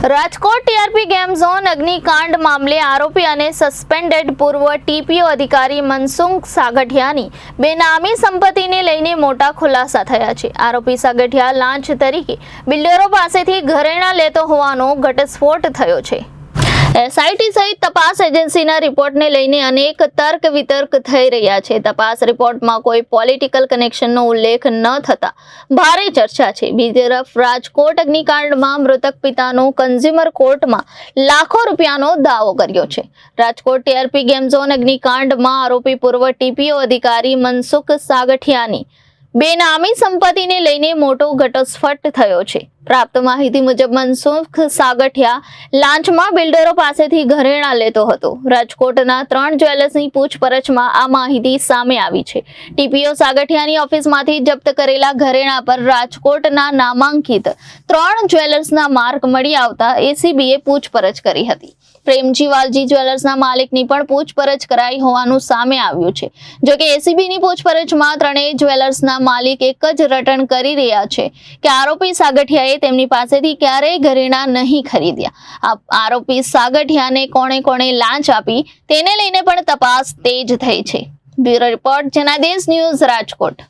Rajkot TRP game zone અગ્નિકાંડ મામલે આરોપી અને સસ્પેન્ડેડ પૂર્વ ટીપીઓ અધિકારી મનસુખ સાગઠિયાની બેનામી સંપત્તિને લઈને મોટા ખુલાસા થયા છે। આરોપી સાગઠિયા લાંચ તરીકે બિલ્ડરો પાસેથી ઘરેણાં લેતો હોવાનો ઘટસ્ફોટ થયો છે। એસઆઈટી સહિત તપાસ એજન્સીના રિપોર્ટને લઈને અનેક તર્ક વિતર્ક થઈ રહ્યા છે। તપાસ રિપોર્ટમાં કોઈ પોલિટિકલ કનેક્શનનો ઉલ્લેખ ન થતા ભારે ચર્ચા છે। બીજી તરફ રાજકોટ અગ્નિકાંડમાં મૃતક પિતાનો કન્ઝ્યુમર કોર્ટમાં લાખો રૂપિયાનો દાવો કર્યો છે। રાજકોટ ટીઆરપી ગેમ ઝોન અગ્નિકાંડમાં આરોપી પૂર્વ ટીપીઓ અધિકારી મનસુખ સાગઠિયાની બેનામી સંપત્તિને લઈને મોટો ઘટસ્ફોટ થયો છે। પ્રાપ્ત માહિતી મુજબ મનસુખ સાગઠિયા લાંચમાં બિલ્ડરો પાસેથી ઘરેણાં લેતો હતો। રાજકોટના 3 જ્વેલર્સની પૂછપરછમાં આ માહિતી સામે આવી છે। ટીપીઓ સાગઠિયાની ઓફિસમાંથી જપ્ત કરેલા ઘરેણાં પર રાજકોટના નામાંકિત 3 જ્વેલર્સના માર્ક મળી આવતા એસીબીએ પૂછપરછ કરી હતી। પ્રેમજી વાલજી જ્વેલર્સના માલિકની પણ પૂછપરછ કરાઈ હોવાનું સામે આવ્યું છે। જો કે એસીબીની પૂછપરછમાં ત્રણેય જ્વેલર્સના માલિક એક જ રટણ કરી રહ્યા છે કે આરોપી સાગઠિયાએ તેમની પાસેથી ક્યારેય ઘરેણાં નહીં ખરીદ્યા। આરોપી સાગઠિયાને કોણે લાંચ આપી તેને લઈને પણ તપાસ તેજ થઈ છે। Bureau report Janadesh news Rajkot.